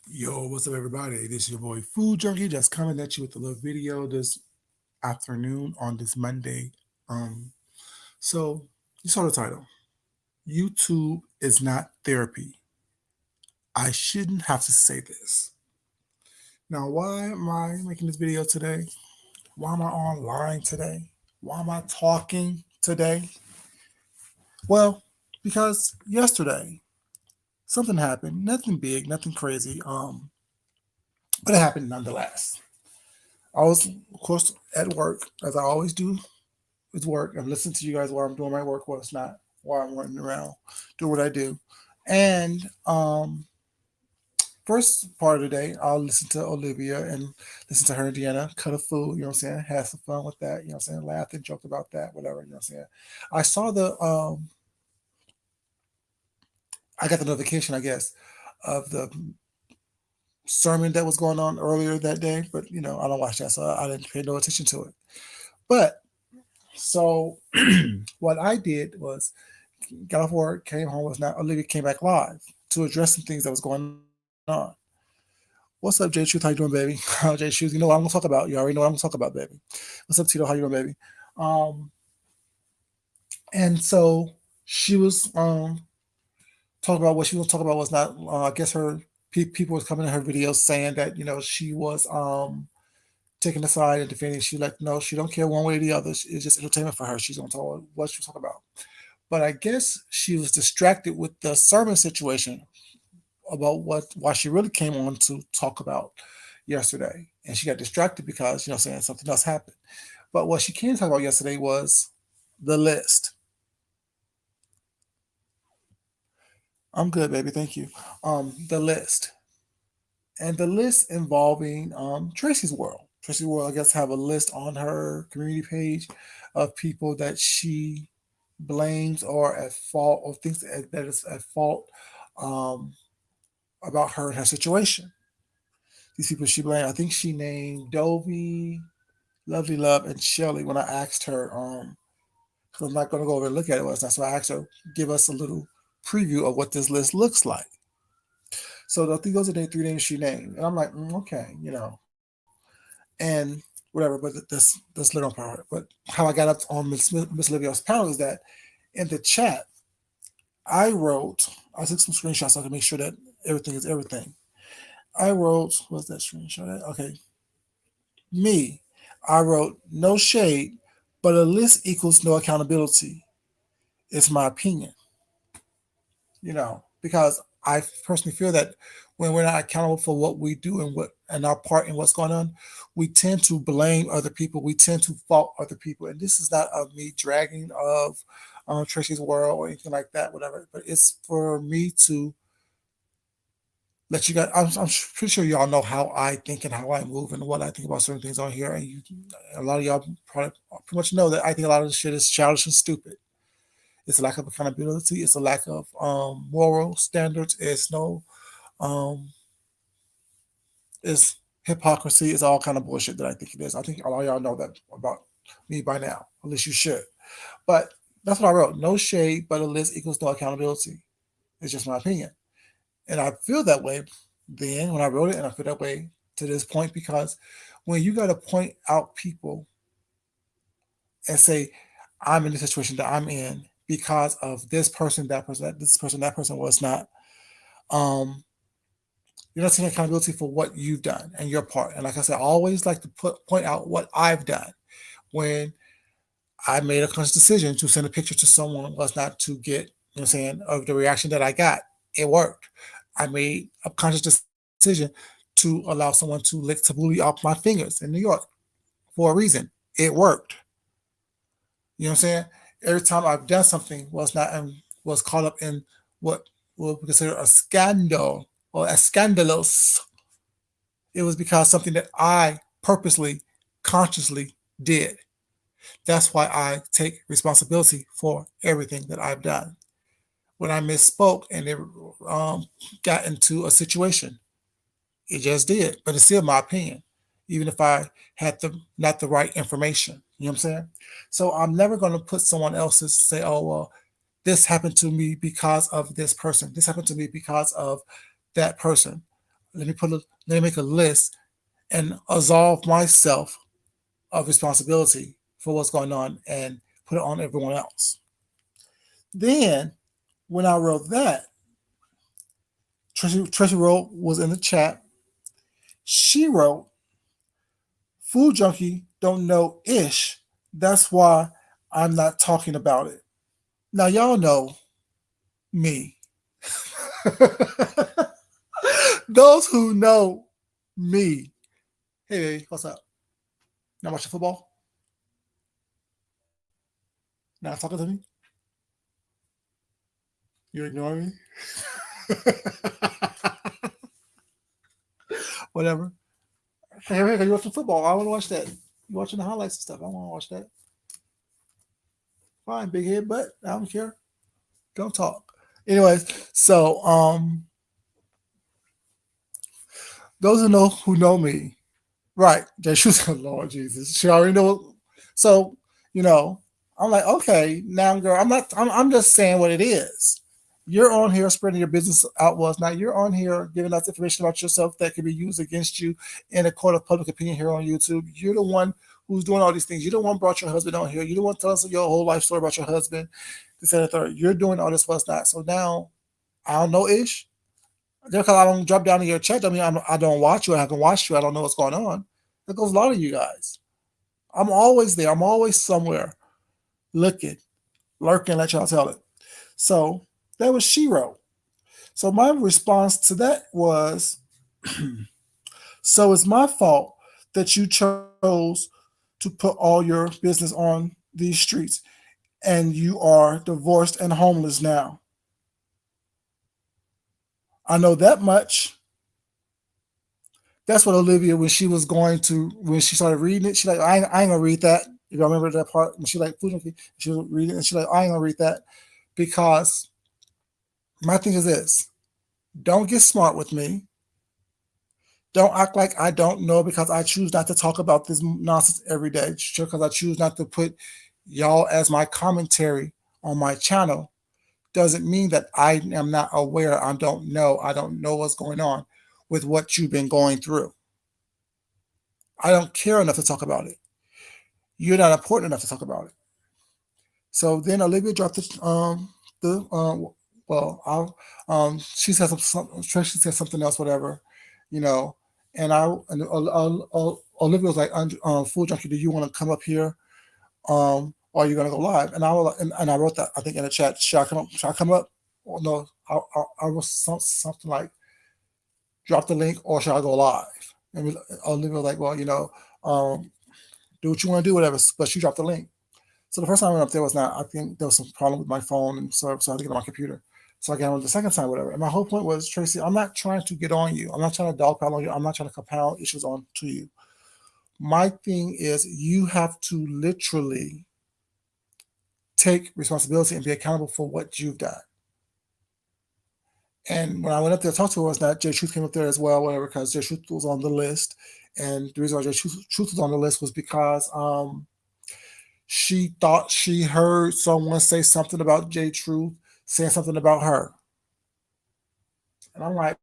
Yo, what's up, everybody? This is your boy Food Junkie, just coming at you with a little video this afternoon on this Monday. So you saw the title. YouTube is not therapy. I shouldn't have to say this. Now, why am I making this video today? Why am I online today? Why am I talking today? Well, because yesterday something happened. Nothing big, nothing crazy. But it happened nonetheless. I was, of course, at work, as I always do with work. I'm listening to you guys while I'm doing my work, while it's not while I'm running around, do what I do. And first part of the day, I'll listen to Olivia and listen to her and Deanna cut a food, you know what I'm saying? Have some fun with that, you know what I'm saying? Laughed and joked about that, whatever, you know what I'm saying? I saw I got the notification, I guess, of the sermon that was going on earlier that day, but I don't watch that, so I didn't pay no attention to it. But so what I did was got off work, came home, was not Olivia came back live to address some things that was going on. What's up, Jay Truth? How you doing, baby? Jay Truth, you know what I'm gonna talk about. You already know what I'm gonna talk about, baby. What's up, Tito? How you doing, baby? Um, and so she was talking about what she was talking about was not. I guess her people was coming in her videos saying that she was taking a side and defending. She like no, she don't care one way or the other. It's just entertainment for her. She's gonna talk what she was talking about. But I guess she was distracted with the sermon situation about why she really came on to talk about yesterday. And she got distracted because, saying something else happened. But what she can talk about yesterday was the list. I'm good, baby. Thank you. The list. And the list involving Tracy's World. Tracy's World, I guess, have a list on her community page of people that she blames or at fault or thinks that is at fault um, about her and her situation. These people she blamed, I think she named Dovey, Lovely Love, and Shelly when I asked her, because I'm not going to go over and look at it, was not, so I asked her, give us a little preview of what this list looks like. So I think those are the three names she named. And I'm like, okay, and whatever, but that's little part. But how I got up on Miss Olivia's panel is that in the chat, I took some screenshots so I can make sure that everything is everything. I wrote, what's that screenshot? Okay, me. I wrote, no shade, but a list equals no accountability. It's my opinion, because I personally feel that when we're not accountable for what we do and our part in what's going on, we tend to blame other people. We tend to fault other people. And this is not of me dragging of Tracy's World or anything like that, whatever, but it's for me to let you guys. I'm pretty sure y'all know how I think and how I move and what I think about certain things on here. And a lot of y'all probably pretty much know that I think a lot of this shit is childish and stupid. It's a lack of accountability. It's a lack of moral standards. It's no, um, it's hypocrisy. It's all kind of bullshit that I think it is. I think a lot of y'all know that about me by now. At least you should. But that's what I wrote. No shade, but a list equals no accountability. It's just my opinion. And I feel that way then when I wrote it, and I feel that way to this point because when you got to point out people and say, I'm in the situation that I'm in because of this person, that person was not, um, you're not taking accountability for what you've done and your part. And like I said, I always like to point out what I've done when I made a conscious decision to send a picture to someone was not to get, what I'm saying, of the reaction that I got. It worked. I made a conscious decision to allow someone to lick tabbouleh off my fingers in New York for a reason. It worked. You know what I'm saying? Every time I've done something was not was caught up in what would be considered a scandal or a scandalous. It was because something that I purposely, consciously did. That's why I take responsibility for everything that I've done. When I misspoke and it um, got into a situation, it just did, but it's still my opinion, even if I had the not the right information. You know what I'm saying? So I'm never going to put someone else's say, "Oh well, this happened to me because of this person. This happened to me because of that person." let me make a list and absolve myself of responsibility for what's going on and put it on everyone else. Then when I wrote that, Tracy wrote was in the chat. She wrote, "Food junkie don't know ish. That's why I'm not talking about it." Now y'all know me. Those who know me. Hey, baby, what's up? Not watching football? Not talking to me? You're ignoring me? Whatever. Hey, you watching football? I want to watch that. You watching the highlights and stuff. I want to watch that. Fine, big head, but I don't care. Don't talk. Anyways, so those who know me, right? That she was Lord Jesus. She already know. So I'm like, okay, now, girl, I'm not. I'm just saying what it is. You're on here spreading your business out was not. You're on here giving us information about yourself that can be used against you in a court of public opinion here on YouTube. You're the one who's doing all these things. You're the one brought your husband on here. You're the one telling us your whole life story about your husband. This and the third. You're doing all this was not. So now I don't know ish. Just because I don't drop down in your chat, I mean I don't watch you. I haven't watched you. I don't know what's going on. That goes a lot of you guys. I'm always there. I'm always somewhere looking, lurking, let y'all tell it. So that was she wrote. So my response to that was, so it's my fault that you chose to put all your business on these streets and you are divorced and homeless now. I know that much. That's what Olivia, when she started reading it, she like, I ain't gonna read that. You remember that part? When she like, she was reading it, and she like, I ain't gonna read that. Because my thing is this: don't get smart with me. Don't act like I don't know because I choose not to talk about this nonsense every day. Just because I choose not to put y'all as my commentary on my channel doesn't mean that I am not aware. I don't know. I don't know what's going on with what you've been going through. I don't care enough to talk about it. You're not important enough to talk about it. So then Olivia dropped the well, she said Tracy said something else, whatever, you know, and Olivia was like, "Food junkie, do you want to come up here? Or are you gonna go live?" And and I wrote that I think in the chat. Should I come up? Should I come up? Or no, I wrote something like, "Drop the link," or should I go live? And Olivia was like, "Well, do what you want to do, whatever." But she dropped the link. So the first time I went up there was not. I think there was some problem with my phone, and so I had to get on my computer. So I got on the second time, whatever. And my whole point was, Tracy, I'm not trying to get on you. I'm not trying to dogpile on you. I'm not trying to compound issues on to you. My thing is, you have to literally take responsibility and be accountable for what you've done. And when I went up there to talk to her, was that Jay Truth came up there as well, whatever, because Jay Truth was on the list. And the reason why Jay Truth was on the list was because she thought she heard someone say something about Jay Truth saying something about her. And I'm like,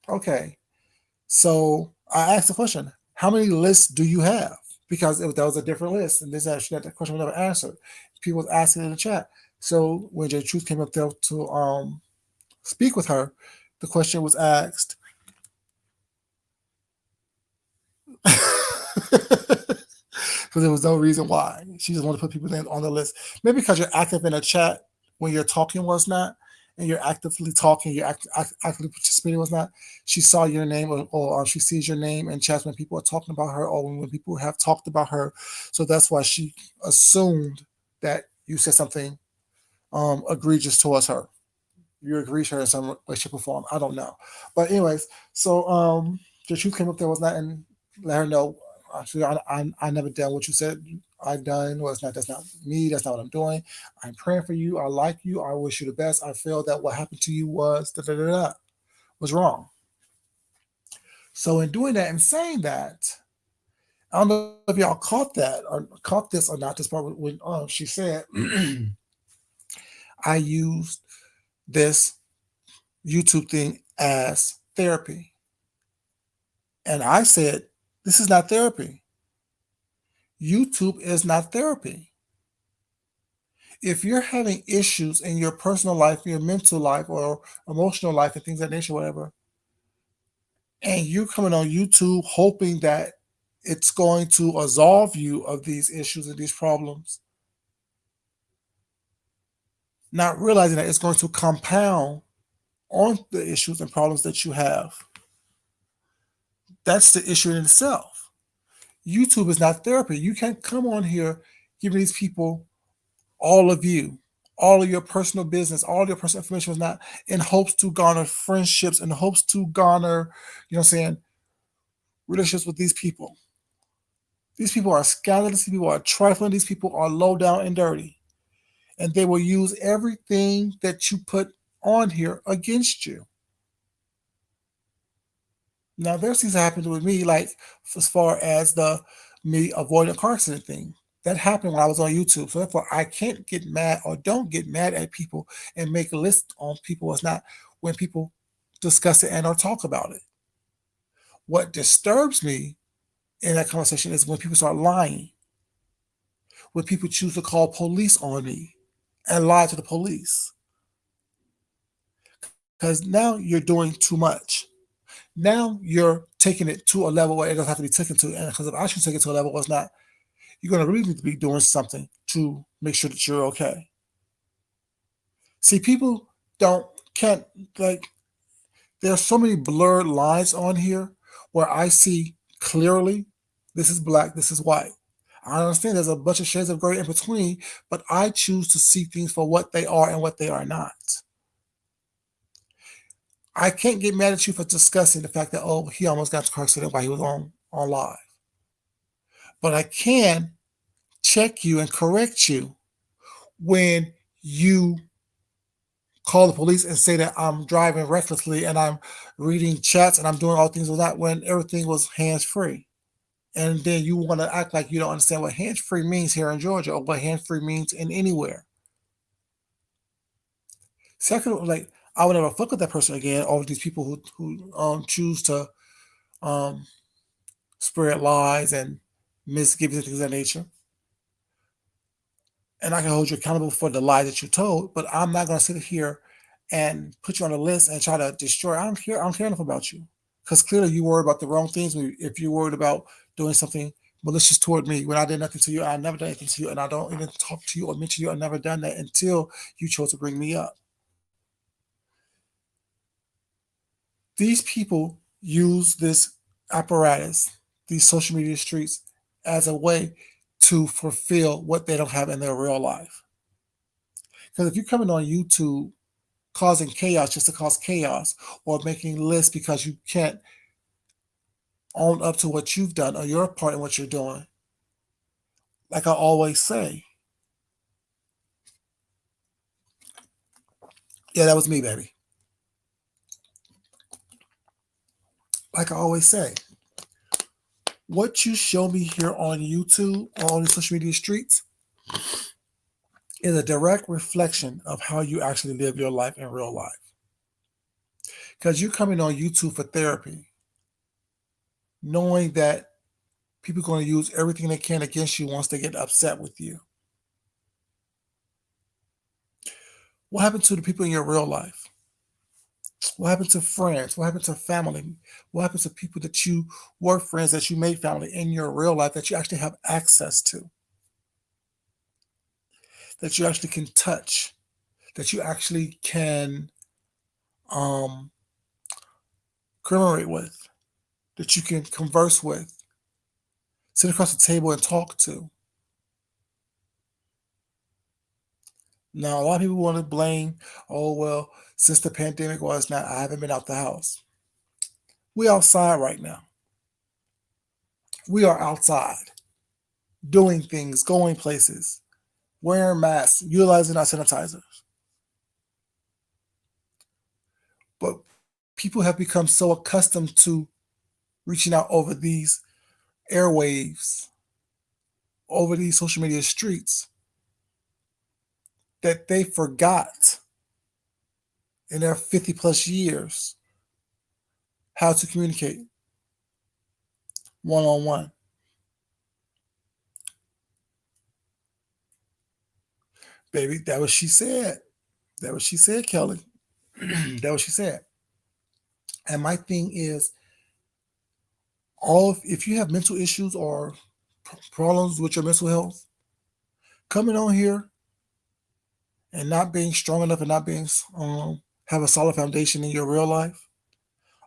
okay. So I asked the question, how many lists do you have? Because that was a different list. And this actually that question was never answered. People was asking in the chat. So when Jay Truth came up there to speak with her, the question was asked. Because there was no reason why. She just wanted to put people on the list. Maybe because you're active in a chat when you're talking was not, and you're actively talking, you're actively participating was not. She saw your name, or she sees your name in chats when people are talking about her, or when people have talked about her. So that's why she assumed that you said something egregious towards her. You egregious her in some way, shape, or form. I don't know. But anyways, so the truth came up there was not, and let her know. Actually, I never done what you said I've done. Was not That's not me. That's not what I'm doing. I'm praying for you. I like you. I wish you the best. I feel that what happened to you was was wrong. So in doing that and saying that, I don't know if y'all caught that or caught this or not. This part when she said, "I used this YouTube thing as therapy." And I said, this is not therapy. YouTube is not therapy. If you're having issues in your personal life, your mental life, or emotional life, and things of that nature, whatever, and you're coming on YouTube hoping that it's going to absolve you of these issues and these problems, not realizing that it's going to compound on the issues and problems that you have. That's the issue in itself. YouTube is not therapy. You can't come on here giving these people all of you, all of your personal business, all of your personal information was not in hopes to garner friendships, in hopes to garner, you know what I'm saying, relationships with these people. These people are scandalous, these people are trifling, these people are low down and dirty. And they will use everything that you put on here against you. Now there's things that happened with me, like as far as the me avoiding a car accident thing. That happened when I was on YouTube. So therefore I can't get mad or don't get mad at people and make a list on people. It's not when people discuss it and or talk about it. What disturbs me in that conversation is when people start lying, when people choose to call police on me and lie to the police. Because now you're doing too much. Now you're taking it to a level where it doesn't have to be taken to. And because if I should take it to a level where it's not, you're going to really need to be doing something to make sure that you're okay. See, people don't, can't, like, there are so many blurred lines on here where I see clearly this is black, this is white. I understand there's a bunch of shades of gray in between, but I choose to see things for what they are and what they are not. I can't get mad at you for discussing the fact that, oh, he almost got into a car accident while he was on live. But I can check you and correct you when you call the police and say that I'm driving recklessly and I'm reading chats and I'm doing all things like that when everything was hands free. And then you want to act like you don't understand what hands free means here in Georgia or what hands free means in anywhere. Second, like, I would never fuck with that person again, or these people who choose to um, spread lies and misgivings and things of that nature. And I can hold you accountable for the lies that you told, but I'm not going to sit here and put you on a list and try to destroy. I don't care. I don't care enough about you because clearly you worry about the wrong things. If you're worried about doing something malicious toward me when I did nothing to you, I never done anything to you, and I don't even talk to you or mention you. I never done that until you chose to bring me up. These people use this apparatus, these social media streets, as a way to fulfill what they don't have in their real life. Because if you're coming on YouTube causing chaos just to cause chaos or making lists because you can't own up to what you've done or your part in what you're doing, like I always say, yeah, that was me, baby. Like I always say, what you show me here on YouTube or on the social media streets is a direct reflection of how you actually live your life in real life. Because you're coming on YouTube for therapy, knowing that people are going to use everything they can against you once they get upset with you. What happened to the people in your real life? What happened to friends? What happened to family? What happened to people that you were friends, that you made family in your real life that you actually have access to, that you actually can touch, that you actually can um, commemorate with, that you can converse with, sit across the table and talk to? Now, a lot of people want to blame, oh, well, since the pandemic was not, I haven't been out the house. We outside right now. We are outside doing things, going places, wearing masks, utilizing our sanitizers. But people have become so accustomed to reaching out over these airwaves, over these social media streets, that they forgot in their 50 plus years how to communicate. one on one. Baby, that was she said. That was she said, Kelly. That was she said. And my thing is, if you have mental issues or problems with your mental health, coming on here and not being strong enough and not being have a solid foundation in your real life,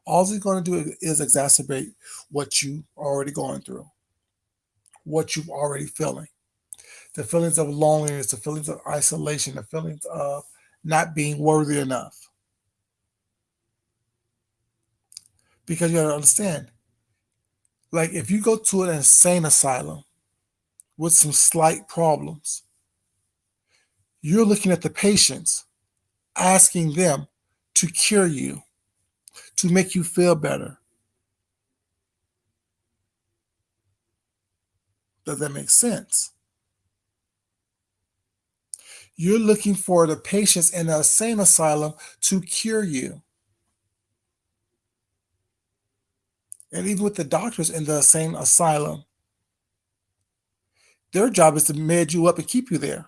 all it's going to do is exacerbate what you are already going through, what you've already feeling, the feelings of loneliness, the feelings of isolation, the feelings of not being worthy enough. Because you got to understand, like if you go to an insane asylum with some slight problems, you're looking at the patients, asking them to cure you, to make you feel better. Does that make sense? You're looking for the patients in the insane asylum to cure you. And even with the doctors in the insane asylum, their job is to med you up and keep you there.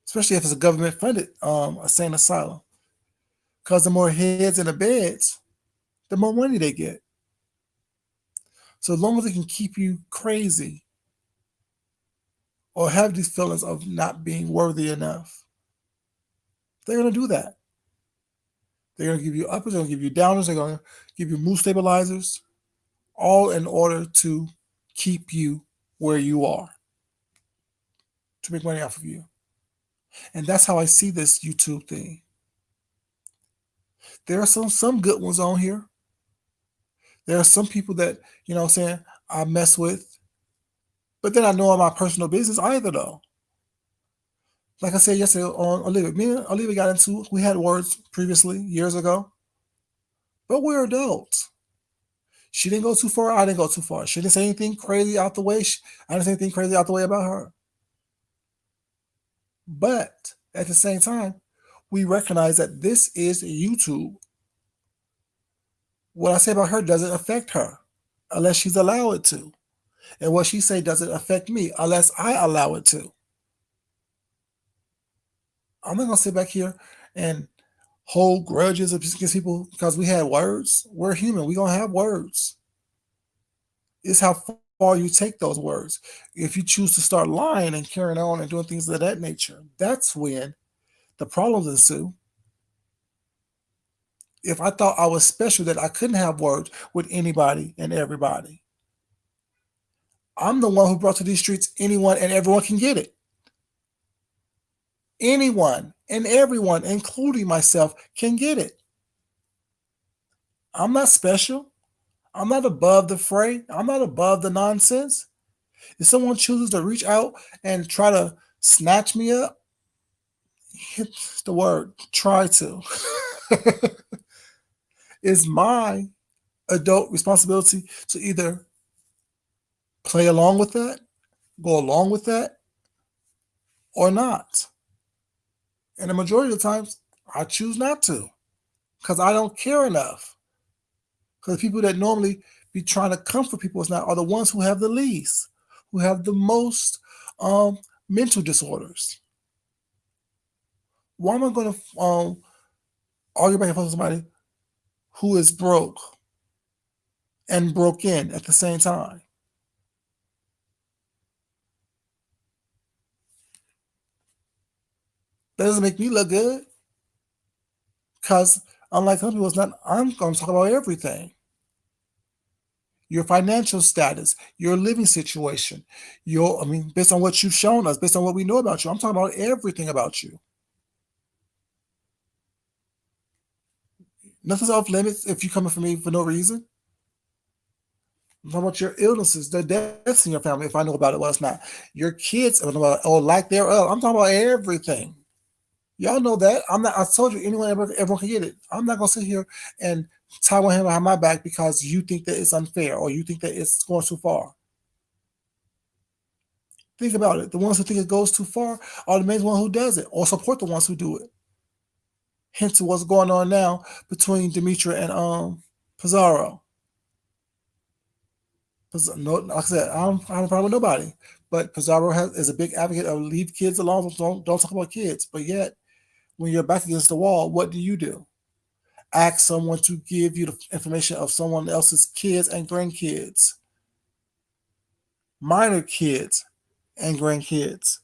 Especially if it's a government funded insane asylum. Because the more heads in the beds, the more money they get. So as long as they can keep you crazy or have these feelings of not being worthy enough, they're going to do that. They're going to give you uppers, they're going to give you downers, they're going to give you mood stabilizers, all in order to keep you where you are, to make money off of you. And that's how I see this YouTube thing. There are some good ones on here. There are some people that, you know what I'm saying, I mess with, but they're not knowing my personal business either, though. Like I said yesterday on Olivia, me and Olivia got into, we had words previously, years ago, but we're adults. She didn't go too far, I didn't go too far. She didn't say anything crazy out the way. I didn't say anything crazy out the way about her. But at the same time, we recognize that this is YouTube. What I say about her doesn't affect her unless she's allowed it to. And what she say doesn't affect me unless I allow it to. I'm not gonna sit back here and hold grudges against people because we had words. We're human. We're gonna have words. It's how far you take those words. If you choose to start lying and carrying on and doing things of that nature, that's when the problems ensue. If I thought I was special, that I couldn't have words with anybody and everybody, I'm the one who brought to these streets anyone and everyone can get it. Anyone and everyone, including myself, can get it. I'm not special. I'm not above the fray. I'm not above the nonsense. If someone chooses to reach out and try to snatch me up, hit the word, try to. It's my adult responsibility to either play along with that, go along with that, or not. And the majority of the times, I choose not to because I don't care enough. Because the people that normally be trying to comfort people is not are the ones who have the least, who have the most mental disorders. Why am I going to argue back and forth with somebody who is broke and broke in at the same time? That doesn't make me look good. Because unlike some people, it's not. I'm going to talk about everything. Your financial status, your living situation, based on what you've shown us, based on what we know about you. I'm talking about everything about you. Nothing's off limits if you're coming for me for no reason. I'm talking about your illnesses, the deaths in your family, if I know about it, well, it's not. Your kids, or lack thereof. I'm talking about everything. Y'all know that. I'm not. I told you, everyone can get it. I'm not gonna sit here and tie one hand behind my back because you think that it's unfair or you think that it's going too far. Think about it. The ones who think it goes too far are the main one who does it, or support the ones who do it. Hence, what's going on now between Demetria and Pizarro. No, like I said, I don't have a problem with nobody. But Pizarro is a big advocate of leave kids alone. Don't talk about kids. But yet, when you're back against the wall, what do? Ask someone to give you the information of someone else's kids and grandkids, minor kids and grandkids,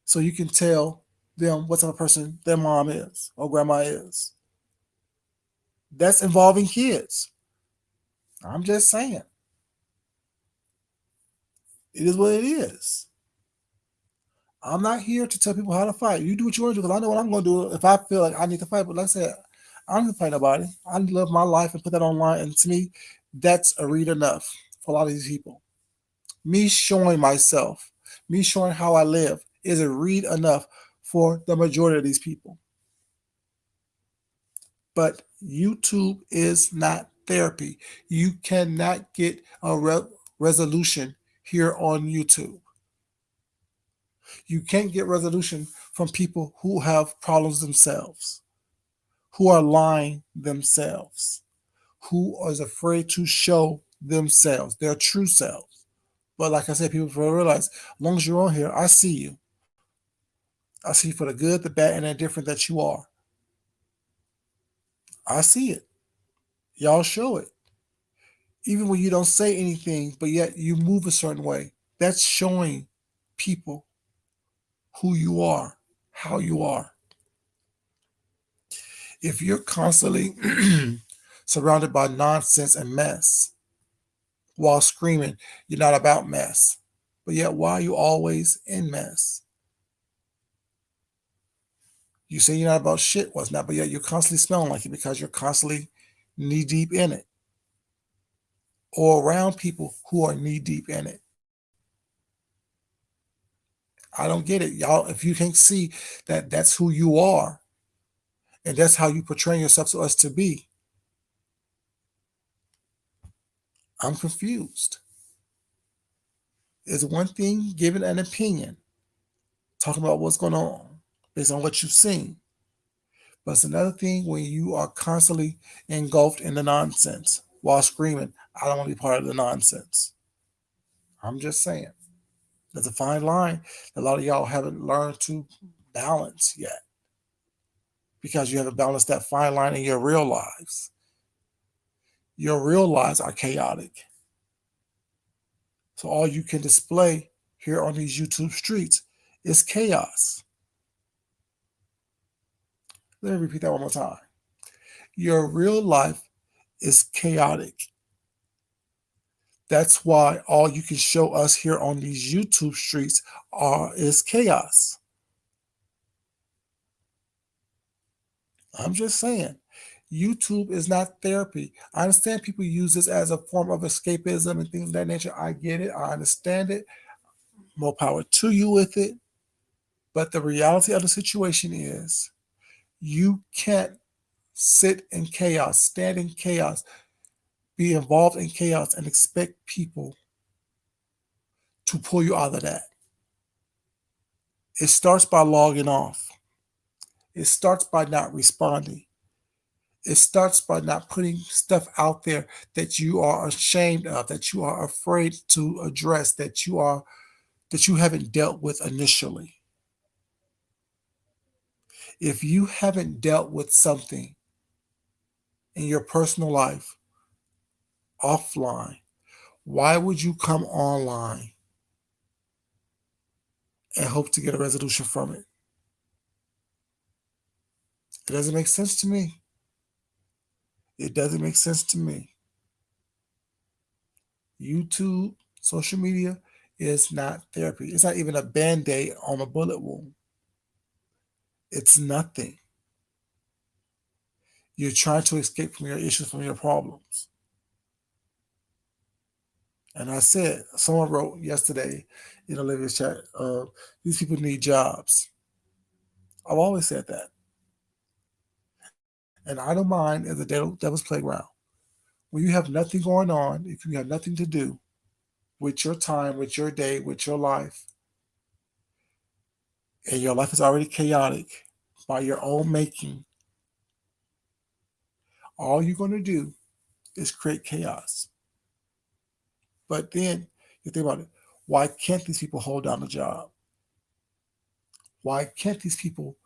so you can tell them what type of person their mom is or grandma is. That's involving kids. I'm just saying. It is what it is. I'm not here to tell people how to fight. You do what you want to do because I know what I'm going to do if I feel like I need to fight. But like I said, I don't need to fight nobody. I live my life and put that online. And to me, that's a read enough for a lot of these people. Me showing myself, me showing how I live is a read enough for the majority of these people. But YouTube is not therapy. You cannot get a resolution here on YouTube. You can't get resolution from people who have problems themselves, who are lying themselves, who is afraid to show themselves, their true selves. But like I said, people realize, as long as you're on here, I see you. I see you for the good, the bad, and the indifferent that you are. I see it. Y'all show it. Even when you don't say anything, but yet you move a certain way, that's showing people who you are, how you are. If you're constantly surrounded by nonsense and mess while screaming, you're not about mess. But yet, why are you always in mess? You say you're not about shit, what's not, but yet you're constantly smelling like it because you're constantly knee deep in it or around people who are knee deep in it. I don't get it. Y'all, if you can't see that that's who you are and that's how you portray yourself to us to be, I'm confused. It's one thing giving an opinion, talking about what's going on based on what you've seen. But it's another thing when you are constantly engulfed in the nonsense while screaming, I don't want to be part of the nonsense. I'm just saying. There's a fine line that a lot of y'all haven't learned to balance yet because you haven't balanced that fine line in your real lives. Your real lives are chaotic. So all you can display here on these YouTube streets is chaos. Let me repeat that one more time. Your real life is chaotic. That's why all you can show us here on these YouTube streets is chaos. I'm just saying. YouTube is not therapy. I understand people use this as a form of escapism and things of that nature. I get it. I understand it. More power to you with it. But the reality of the situation is you can't sit in chaos, stand in chaos, be involved in chaos, and expect people to pull you out of that. It starts by logging off. It starts by not responding. It starts by not putting stuff out there that you are ashamed of, that you are afraid to address, that you haven't dealt with initially. If you haven't dealt with something in your personal life offline, why would you come online and hope to get a resolution from it? It doesn't make sense to me. It doesn't make sense to me. YouTube, social media is not therapy. It's not even a band-aid on a bullet wound. It's nothing. You're trying to escape from your issues, from your problems. And I said, someone wrote yesterday in the Olivia's chat, these people need jobs. I've always said that. And I don't mind as a devil's playground. When you have nothing going on, if you have nothing to do with your time, with your day, with your life, and your life is already chaotic by your own making, all you're going to do is create chaos. But then you think about it, why can't these people hold down a job? Why can't these people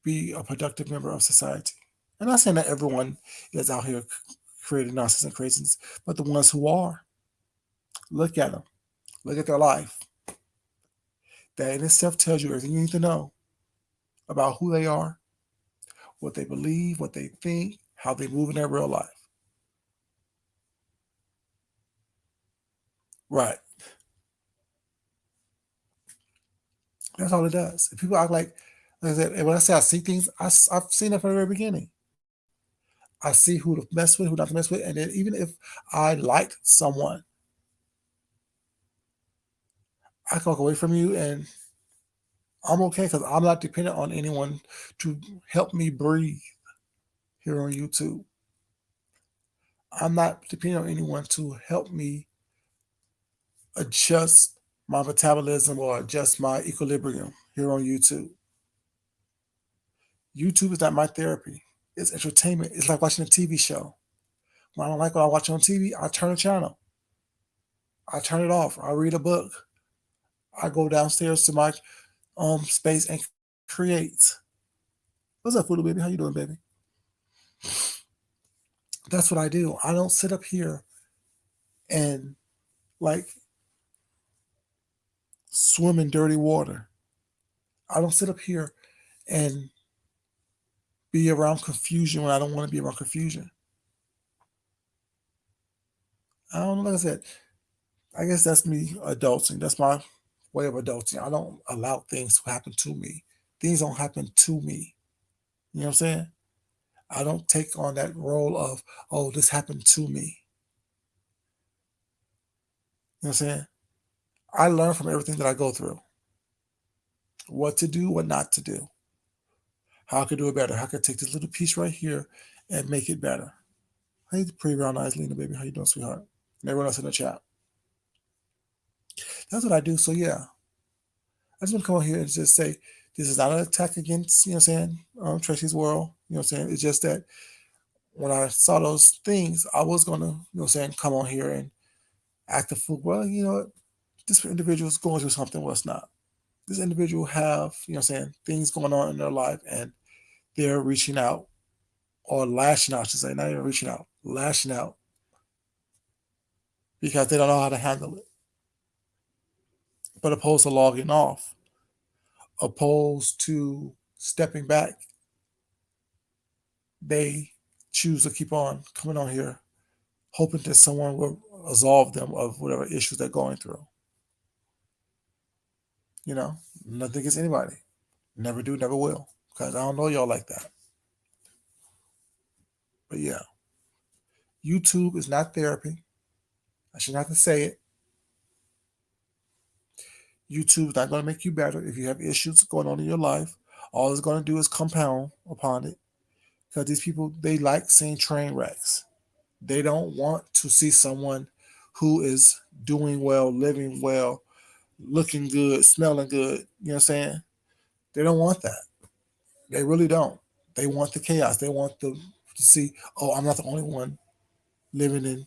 be a productive member of society? I'm not saying that everyone is out here creating nonsense and craziness, but the ones who are, look at them, look at their life. That in itself tells you everything you need to know about who they are, what they believe, what they think, how they move in their real life. Right. That's all it does. If people act like I said, and when I say I see things, I've seen it from the very beginning. I see who to mess with, who not to mess with, and then even if I liked someone, I can walk away from you and I'm okay because I'm not dependent on anyone to help me breathe here on YouTube. I'm not dependent on anyone to help me adjust my metabolism or adjust my equilibrium here on YouTube. YouTube is not my therapy. It's entertainment. It's like watching a TV show. When I don't like what I watch on TV, I turn the channel. I turn it off. I read a book. I go downstairs to my space and create. What's up, Foodoo Baby? How you doing, baby? That's what I do. I don't sit up here and like swim in dirty water. I don't sit up here and be around confusion when I don't want to be around confusion. I don't know. Like I said, I guess that's me adulting. That's my way of adulting. I don't allow things to happen to me. Things don't happen to me. You know what I'm saying? I don't take on that role of, oh, this happened to me. You know what I'm saying? I learn from everything that I go through. What to do, what not to do. How I could do it better. How I could take this little piece right here and make it better. Hey, pretty brown eyes, Lena, baby. How you doing, sweetheart? And everyone else in the chat. That's what I do. So yeah, I just want to come on here and just say this is not an attack against, you know what I'm saying, Tracy's world. You know what I'm saying? It's just that when I saw those things, I was gonna, you know what I'm saying, come on here and act a fool. Well, you know what? This individual is going through something was not. This individual have, you know what I'm saying, things going on in their life and they're reaching out or lashing out, I should say, not even reaching out, lashing out because they don't know how to handle it. But opposed to logging off, opposed to stepping back, they choose to keep on coming on here, hoping that someone will absolve them of whatever issues they're going through. You know, nothing against anybody. Never do, never will. Because I don't know y'all like that. But yeah, YouTube is not therapy. I should not have to say it. YouTube is not going to make you better if you have issues going on in your life. All it's going to do is compound upon it. Because these people, they like seeing train wrecks. They don't want to see someone who is doing well, living well, looking good, smelling good. You know what I'm saying? They don't want that. They really don't. They want the chaos. They want to see, oh, I'm not the only one living in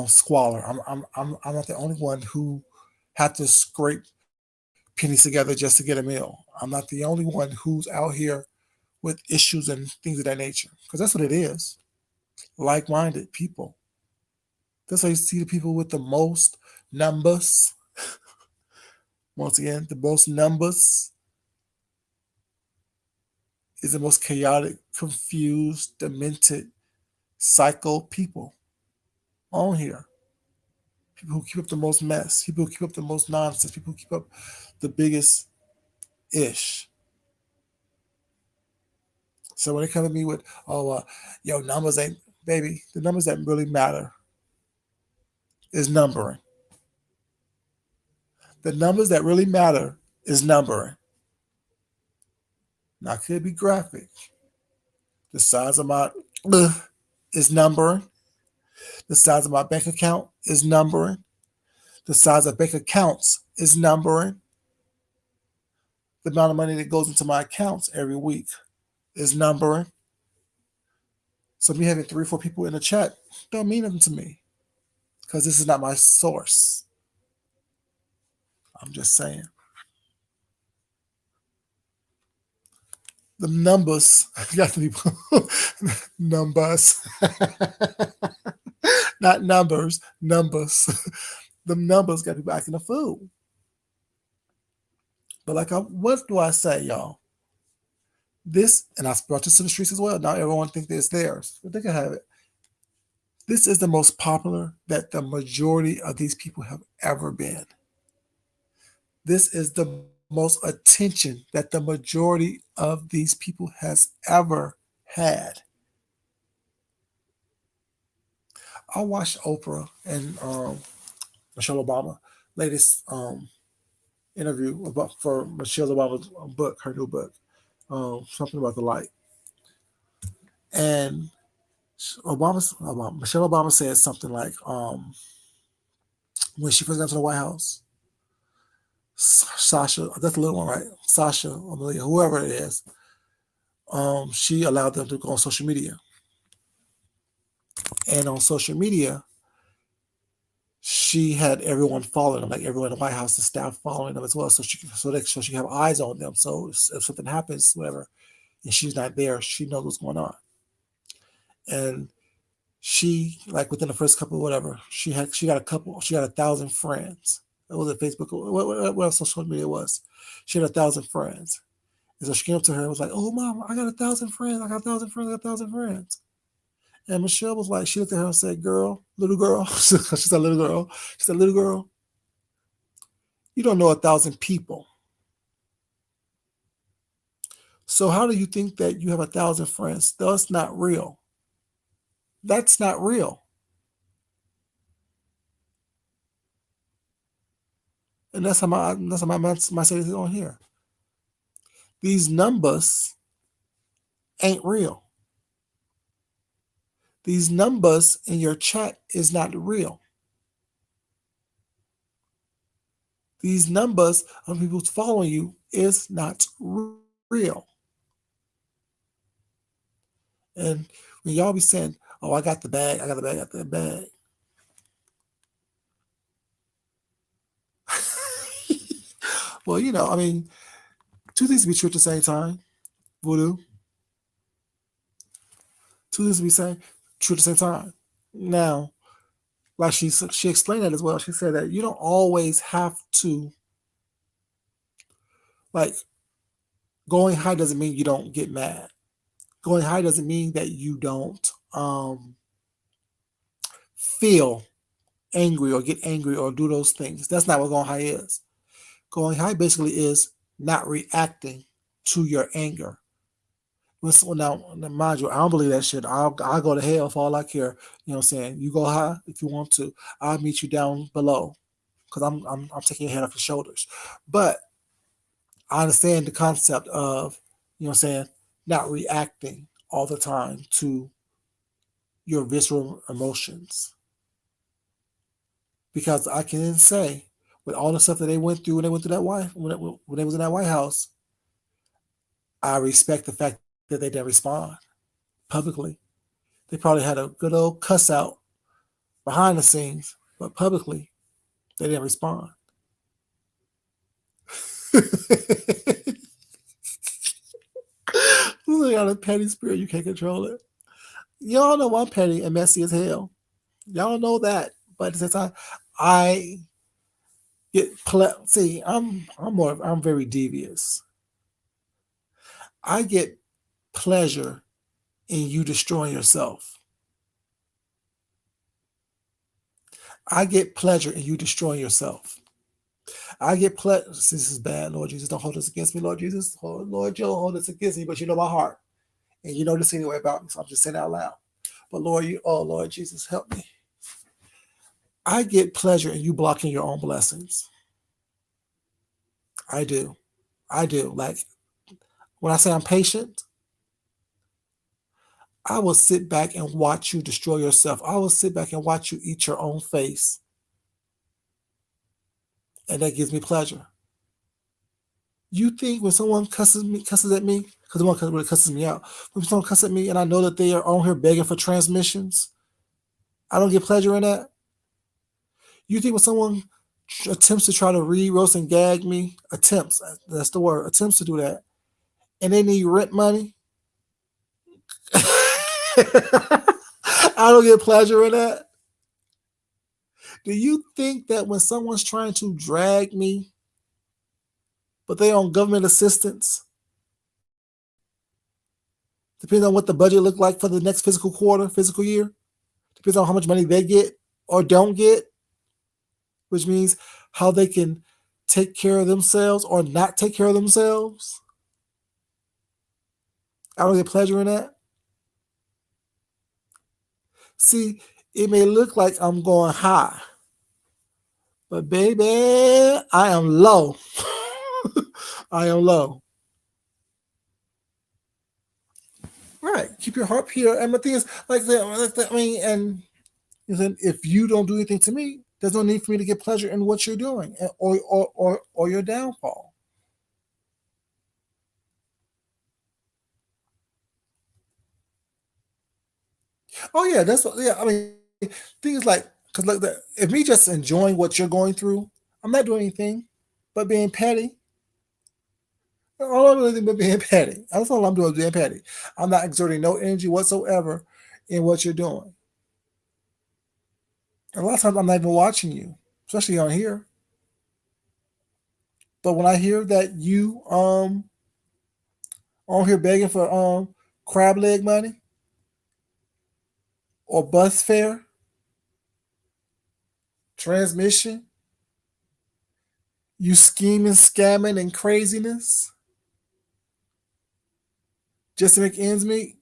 squalor. I'm not the only one who had to scrape pennies together just to get a meal. I'm not the only one who's out here with issues and things of that nature. Because that's what it is. Like-minded people. That's why you see the people with the most numbers. Once again, the most numbers is the most chaotic, confused, demented, psycho people on here. People who keep up the most mess. People who keep up the most nonsense. People who keep up the biggest ish. So when they come to me with, oh, yo, numbers ain't, baby, the numbers that really matter is numbering. The numbers that really matter is numbering. Now, it could be graphic. The size of my is numbering. The size of my bank account is numbering. The size of bank accounts is numbering. The amount of money that goes into my accounts every week is numbering. So me having 3 or 4 people in the chat don't mean nothing to me because this is not my source. I'm just saying. The numbers got to be numbers, not numbers, numbers. The numbers got to be acting a fool. But what do I say, y'all? This, and I brought this to the streets as well. Now everyone thinks it's theirs, but they can have it. This is the most popular that the majority of these people have ever been. This is the most attention that the majority of these people has ever had. I watched Oprah and Michelle Obama latest interview for Michelle Obama's book, her new book, something about the light. And Michelle Obama said something like, when she first got to the White House, Sasha, that's the little one, right? Sasha, Amelia, whoever it is, she allowed them to go on social media. And on social media, she had everyone following them, like everyone in the White House, the staff following them as well, so she can have eyes on them. So if something happens, whatever, and she's not there, she knows what's going on. And she, like within the first couple, whatever, she got 1,000 friends. It was Facebook, what social media it was. She had 1,000 friends. And so she came up to her and was like, "Oh, Mom, I got 1,000 friends. I got 1,000 friends. I got 1,000 friends." And Michelle was like, she looked at her and said, little girl. She said, little girl. She said, little girl, you don't know 1,000 people. So how do you think that you have 1,000 friends? That's not real. That's not real. And that's how my message is on here. These numbers ain't real. These numbers in your chat is not real. These numbers of people following you is not real. And when y'all be saying, "Oh, I got the bag, I got the bag." Well, I mean, two things to be true at the same time. Voodoo. Two things to be true at the same time. Now, like she explained that as well. She said that you don't always have to, like, going high doesn't mean you don't get mad. Going high doesn't mean that you don't feel angry or get angry or do those things. That's not what going high is. Going high basically is not reacting to your anger. Now, mind you, I don't believe that shit. I'll go to hell for all I care. You know what I'm saying? You go high if you want to. I'll meet you down below because I'm taking your head off your shoulders. But I understand the concept of, you know what I'm saying, not reacting all the time to your visceral emotions. Because I can say, with all the stuff that they went through when they went through when they was in that White House, I respect the fact that they didn't respond publicly. They probably had a good old cuss out behind the scenes, but publicly, they didn't respond. You got a petty spirit, you can't control it. Y'all know I'm petty and messy as hell. Y'all know that. But at the same time, I get see, I'm very devious. I get pleasure in you destroying yourself. I get pleasure in you destroying yourself. I get pleasure. This is bad, Lord Jesus. Don't hold this against me, Lord Jesus. Lord, you don't hold this against me, but you know my heart. And you know this anyway about me, so I'm just saying it out loud. But Lord Jesus, help me. I get pleasure in you blocking your own blessings. I do. Like, when I say I'm patient, I will sit back and watch you destroy yourself. I will sit back and watch you eat your own face. And that gives me pleasure. You think when someone cusses at me, because the one really cusses me out, when someone cusses at me and I know that they are on here begging for transmissions, I don't get pleasure in that? You think when someone attempts to try to read, roast, and gag me, attempts, that's the word, attempts to do that, and they need rent money, I don't get pleasure in that? Do you think that when someone's trying to drag me, but they on government assistance, depends on what the budget look like for the next fiscal year, depends on how much money they get or don't get, which means how they can take care of themselves or not take care of themselves. I don't get pleasure in that. See, it may look like I'm going high, but baby, I am low. I am low. Right. Keep your heart pure. And the thing is, I mean, and if you don't do anything to me, there's no need for me to get pleasure in what you're doing or your downfall. Oh yeah, that's what. Yeah, I mean, things like because like if me just enjoying what you're going through, I'm not doing anything but being petty. All I'm doing but being petty. That's all I'm doing, being petty. I'm not exerting no energy whatsoever in what you're doing. A lot of times I'm not even watching you, especially on here. But when I hear that you on here begging for crab leg money or bus fare, transmission, you scheming, scamming, and craziness just to make ends meet,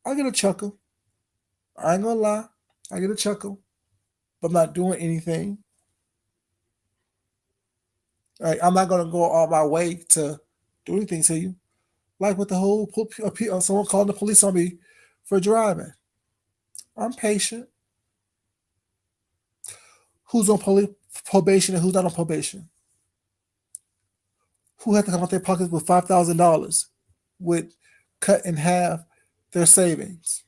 I get a chuckle. I ain't gonna lie, I get a chuckle, but I'm not doing anything. Like, I'm not gonna go all my way to do anything to you. Like with the whole someone calling the police on me for driving. I'm patient. Who's on probation and who's not on probation? Who had to come out their pockets with $5,000 with cut in half their savings?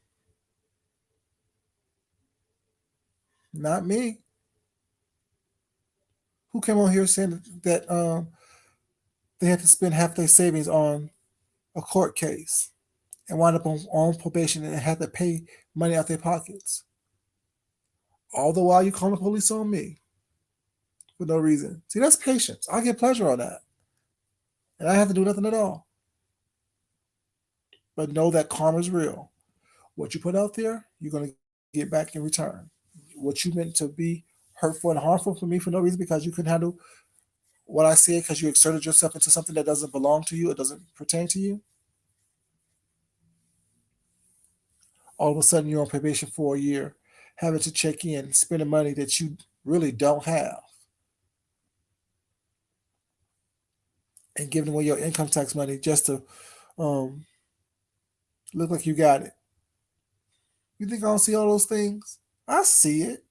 Not me. Who came on here saying that they had to spend half their savings on a court case and wind up on probation and had to pay money out their pockets? All the while you call the police on me for no reason. See, that's patience. I get pleasure on that. And I have to do nothing at all. But know that karma is real. What you put out there, you're going to get back in return. What you meant to be hurtful and harmful for me for no reason because you couldn't handle what I said because you exerted yourself into something that doesn't belong to you, it doesn't pertain to you. All of a sudden, you're on probation for a year, having to check in, spending money that you really don't have, and giving away your income tax money just to um, look like you got it. You think I don't see all those things? I see it.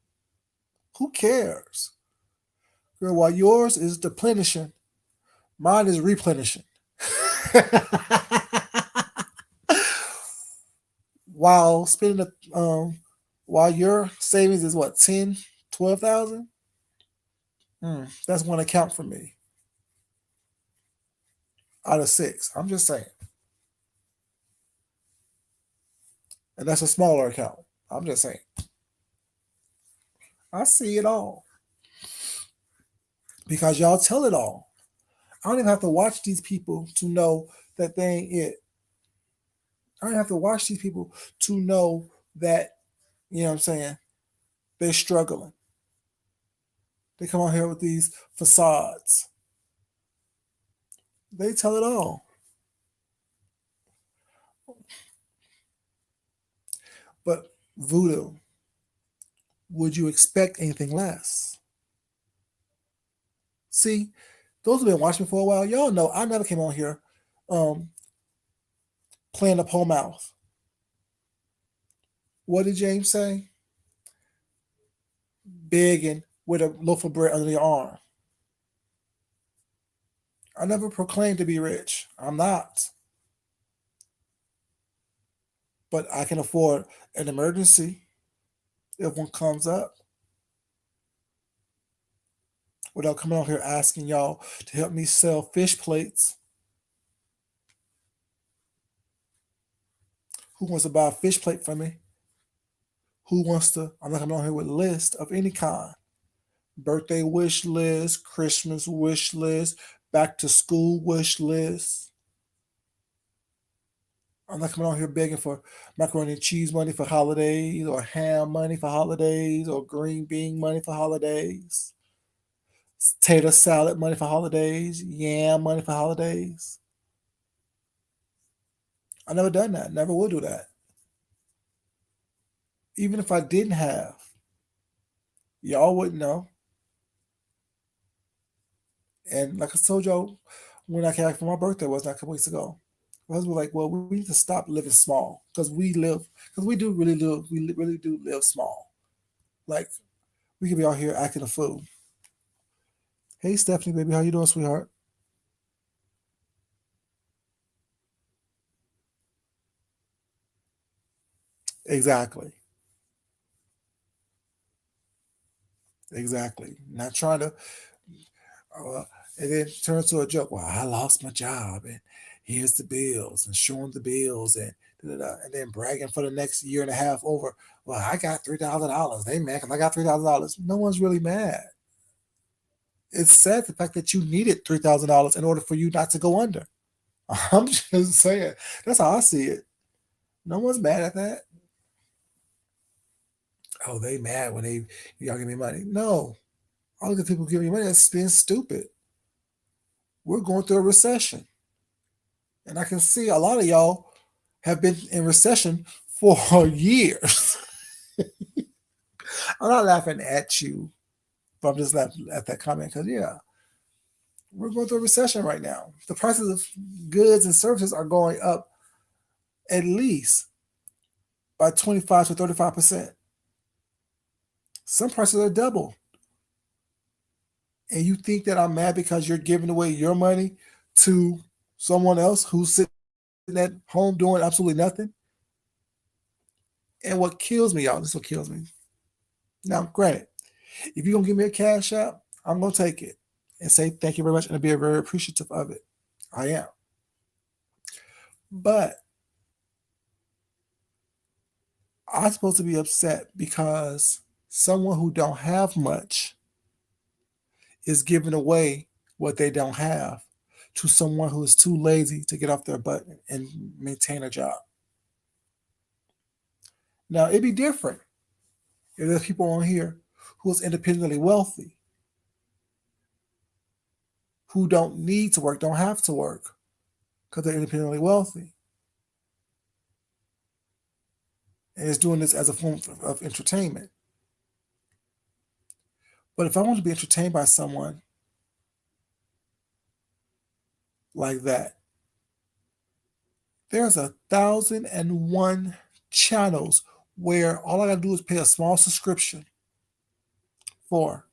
Who cares? Girl, while yours is deplenishing, mine is replenishing. while spending while your savings is what, 10, 12,000? That's one account for me out of six. I'm just saying. And that's a smaller account. I'm just saying. I see it all. Because y'all tell it all. I don't even have to watch these people to know that they ain't it. I don't have to watch these people to know that, you know what I'm saying, they're struggling. They come out here with these facades. They tell it all. But voodoo, would you expect anything less? See, those who've been watching me for a while, y'all know I never came on here um, playing the pole mouth. What did James say? Begging with a loaf of bread under your arm. I never proclaimed to be rich. I'm not. But I can afford an emergency if one comes up without coming out here asking y'all to help me sell fish plates. Who wants to buy a fish plate from me? Who wants to? I'm not coming on here with a list of any kind. Birthday wish list, Christmas wish list, back to school wish list. I'm not coming on here begging for macaroni and cheese money for holidays, or ham money for holidays, or green bean money for holidays, tater salad money for holidays, yam money for holidays. I never done that. Never will do that. Even if I didn't have, y'all wouldn't know. And like I told y'all, when I came back for my birthday was not a couple weeks ago, my husband was like, "Well, we need to stop living small because we do really live, really do live small. Like we could be out here acting a fool." Hey, Stephanie, baby, how you doing, sweetheart? Exactly, exactly. Not trying to, uh, and then turn to a joke. Well, I lost my job, and here's the bills, and showing the bills, and and then bragging for the next year and a half over. Well, I got $3,000. They mad because I got $3,000. No one's really mad. It's sad the fact that you needed $3,000 in order for you not to go under. I'm just saying. That's how I see it. No one's mad at that. Oh, they mad when they y'all give me money. No, all the people giving you money that's being stupid. We're going through a recession, and I can see a lot of y'all have been in recession for years. I'm not laughing at you, but I'm just laughing at that comment because yeah, we're going through a recession right now. The prices of goods and services are going up at least by 25 to 35%. Some prices are double. And you think that I'm mad because you're giving away your money to someone else who's sitting at home doing absolutely nothing? And what kills me, y'all, this is what kills me. Now, granted, if you're going to give me a cash app, I'm going to take it and say thank you very much and be very appreciative of it. I am. But I'm supposed to be upset because someone who don't have much is giving away what they don't have to someone who is too lazy to get off their butt and maintain a job. Now, it'd be different if there's people on here who is independently wealthy, who don't need to work, don't have to work because they're independently wealthy, and is doing this as a form of entertainment. But if I want to be entertained by someone like that, there's 1,001 channels where all I gotta do is pay a small subscription for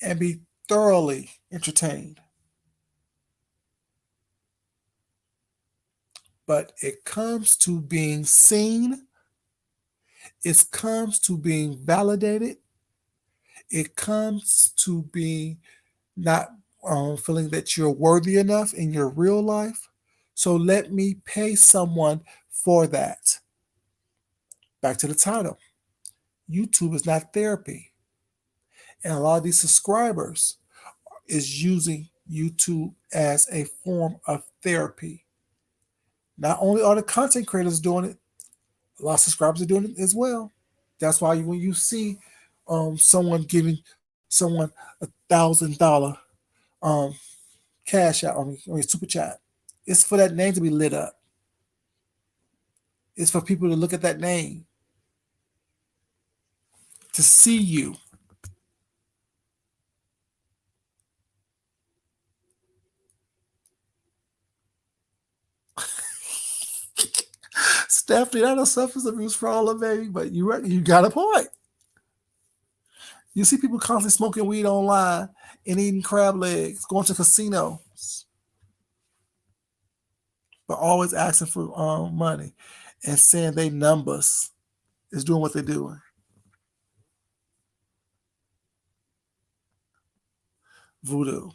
and be thoroughly entertained. But it comes to being seen, it comes to being validated, it comes to being not feeling that you're worthy enough in your real life. So let me pay someone for that. Back to the title, YouTube is not therapy. And a lot of these subscribers is using YouTube as a form of therapy. Not only are the content creators doing it, a lot of subscribers are doing it as well. That's why when you see someone giving someone $1,000 um, cash out, I mean super chat, it's for that name to be lit up. It's for people to look at that name, to see you. Stephanie, I know substance abuse for all of baby, but you got a point. You see people constantly smoking weed online and eating crab legs, going to casinos, but always asking for money and saying they numbers is doing what they're doing. Voodoo.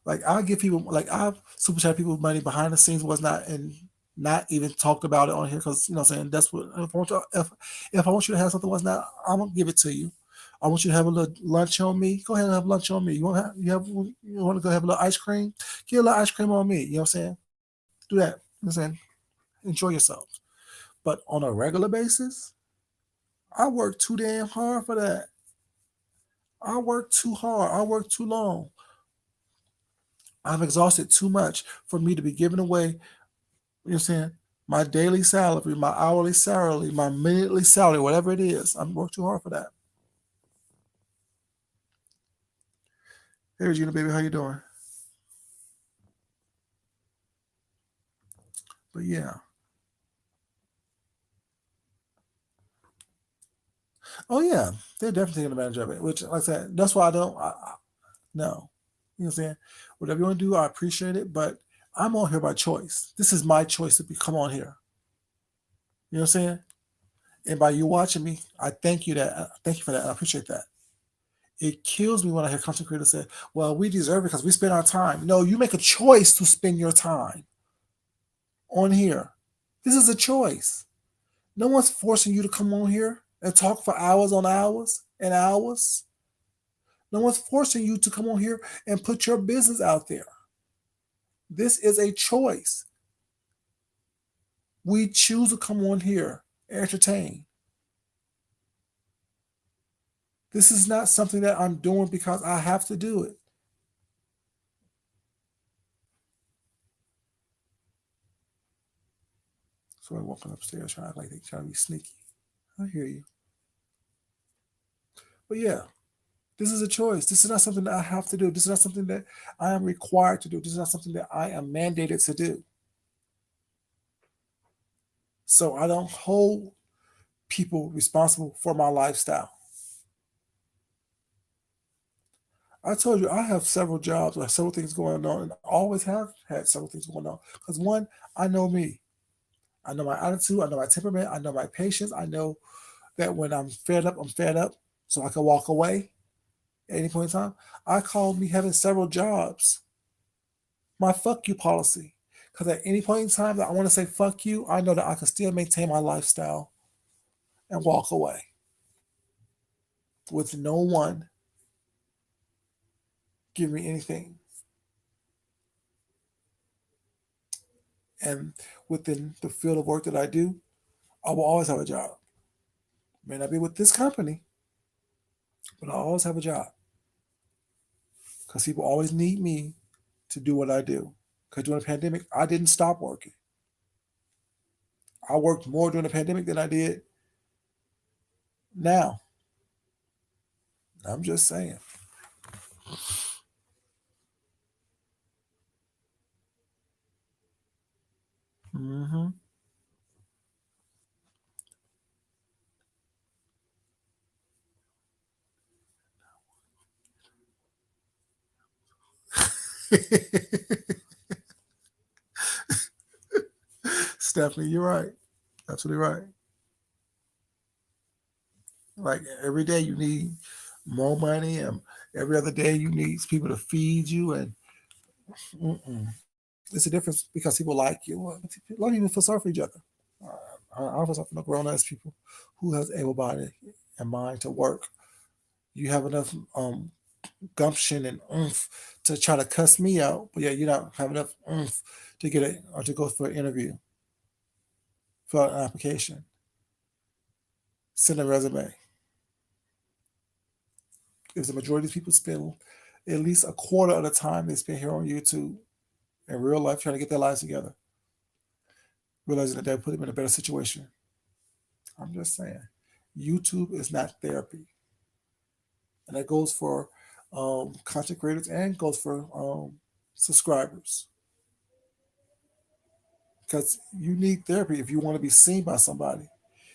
Like I give people, like I super chat people money behind the scenes was not and not even talked about it on here because you know what I'm saying that's what if I want you to have something was not I'm gonna give it to you. I want you to have a little lunch on me. Go ahead and have lunch on me. You want to go have a little ice cream? Get a little ice cream on me. You know what I'm saying? Do that. You know what I'm saying? Enjoy yourself. But on a regular basis, I work too damn hard for that. I work too hard. I work too long. I'm exhausted too much for me to be giving away, you know what I'm saying, my daily salary, my hourly salary, my minutely salary, whatever it is. I'm working too hard for that. Hey Regina, baby, how you doing? But yeah. Oh yeah, they're definitely taking advantage of it. Which, like I said, that's why I don't. No, you know what I'm saying. Whatever you want to do, I appreciate it. But I'm on here by choice. This is my choice to come on here. You know what I'm saying? And by you watching me, I thank you that. Thank you for that. I appreciate that. It kills me when I hear content creators say, "Well, we deserve it because we spend our time." No, you make a choice to spend your time on here. This is a choice. No one's forcing you to come on here and talk for hours on hours and hours. No one's forcing you to come on here and put your business out there. This is a choice. We choose to come on here and entertain. This is not something that I'm doing because I have to do it. So I'm walking upstairs trying to act like they trying to be sneaky. I hear you. But yeah, this is a choice. This is not something that I have to do. This is not something that I am required to do. This is not something that I am mandated to do. So I don't hold people responsible for my lifestyle. I told you I have several jobs, I have several things going on, and I always have had several things going on. Because one, I know me. I know my attitude. I know my temperament. I know my patience. I know that when I'm fed up, I'm fed up. So I can walk away at any point in time. I call me having several jobs my fuck you policy. Because at any point in time that I want to say fuck you, I know that I can still maintain my lifestyle and walk away with no one giving me anything. And within the field of work that I do, I will always have a job. May not be with this company, but I always have a job because people always need me to do what I do. Because during the pandemic, I didn't stop working. I worked more during the pandemic than I did now. I'm just saying. Mm-hmm. Stephanie, you're right. Absolutely right. Like every day you need more money, and every other day you need people to feed you, and mm-mm. It's a difference because people like you. A lot of people feel sorry for each other. I don't feel sorry for no grown ass people who has able body and mind to work. You have enough gumption and oomph to try to cuss me out, but yeah, you don't have enough oomph to get it or to go for an interview, fill out an application, send a resume. If the majority of people spend at least a quarter of the time they spend here on YouTube in real life trying to get their lives together, realizing that they put them in a better situation. I'm just saying, YouTube is not therapy, and that goes for content creators and goes for subscribers because you need therapy if you want to be seen by somebody.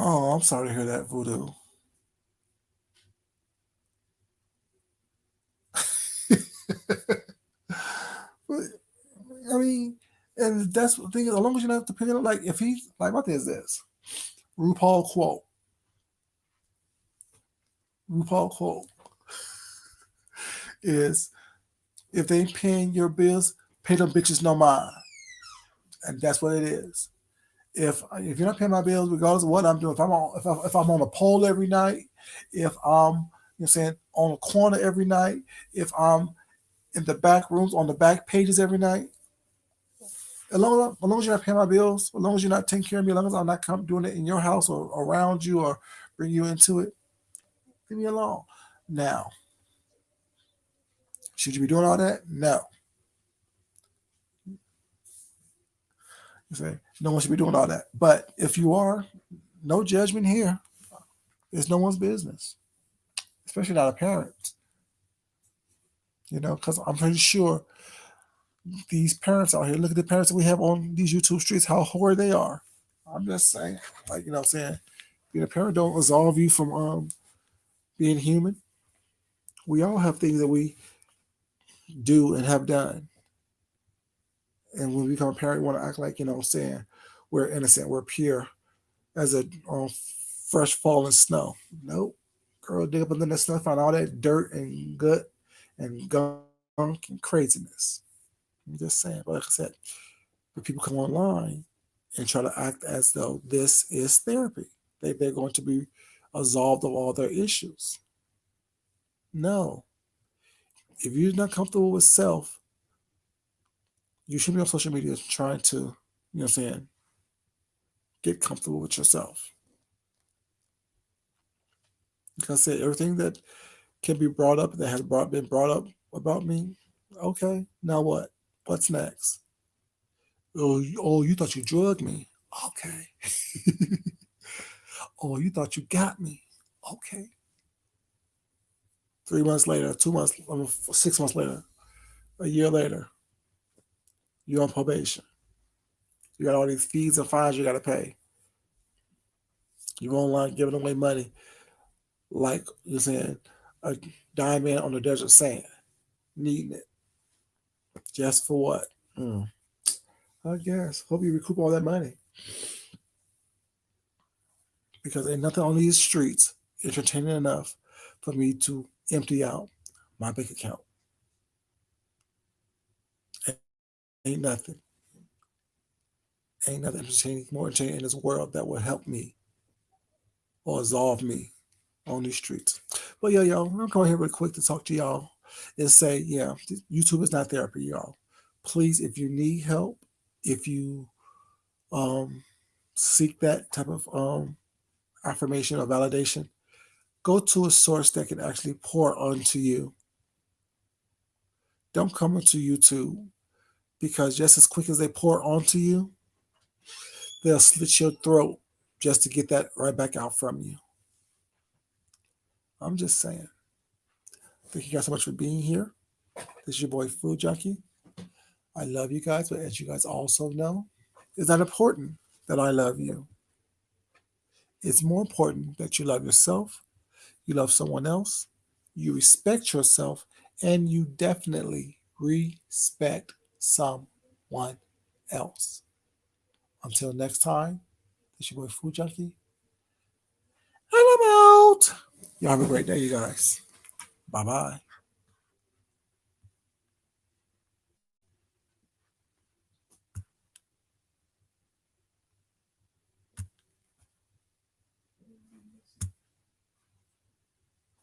Oh, I'm sorry to hear that, Voodoo. But, I mean, and that's the thing is, as long as you're not depending on, like, if he's, like, my thing is this RuPaul quote, RuPaul quote is, if they ain't paying your bills, pay them bitches no mind. And that's what it is. If you're not paying my bills, regardless of what I'm doing, if I'm on a pole every night, if I'm saying on a corner every night, if I'm in the back rooms on the back pages every night, as long as you're not paying my bills, as long as you're not taking care of me, as long as I'm not doing it in your house or around you or bring you into it, leave me alone. Now, should you be doing all that? No. You say no one should be doing all that. But if you are, no judgment here. It's no one's business, especially not a parent. Because I'm pretty sure these parents out here, look at the parents that we have on these YouTube streets, how horrid they are. I'm just saying, like, I'm saying, being a parent don't absolve you from being human. We all have things that we do and have done. And when we become a parent, we want to act like, saying we're innocent, we're pure as a fresh fallen snow. Nope. Girl, dig up under the snow, find all that dirt and gut and gunk and craziness. I'm just saying. But like I said, when people come online and try to act as though this is therapy, they're going to be absolved of all their issues. No. If you're not comfortable with self, you shouldn't be on social media trying to, get comfortable with yourself. Like I said, everything that can be brought up that has been brought up about me, okay, now what? What's next? Oh, you thought you drugged me. Okay. Oh, you thought you got me. Okay. 3 months later, 2 months, 6 months later, a year later, you're on probation. You got all these fees and fines you got to pay. You're online giving away money like you're saying a diamond on the desert sand, needing it. Just for what? Mm. I guess. Hope you recoup all that money. Because ain't nothing on these streets entertaining enough for me to empty out my bank account. Ain't nothing. Ain't nothing more entertaining in this world that will help me or absolve me on these streets. But yeah, y'all, I'm coming here real quick to talk to y'all and say, yeah, YouTube is not therapy, y'all. Please, if you need help, if you seek that type of affirmation or validation, go to a source that can actually pour onto you. Don't come into YouTube because just as quick as they pour onto you, they'll slit your throat just to get that right back out from you. I'm just saying. Thank you guys so much for being here. This is your boy Food Junkie. I love you guys, but as you guys also know, it's not important that I love you. It's more important that you love yourself, you love someone else, you respect yourself, and you definitely respect someone else. Until next time, this is your boy Food Junkie, and I'm out. Y'all have a great day, you guys. Bye bye.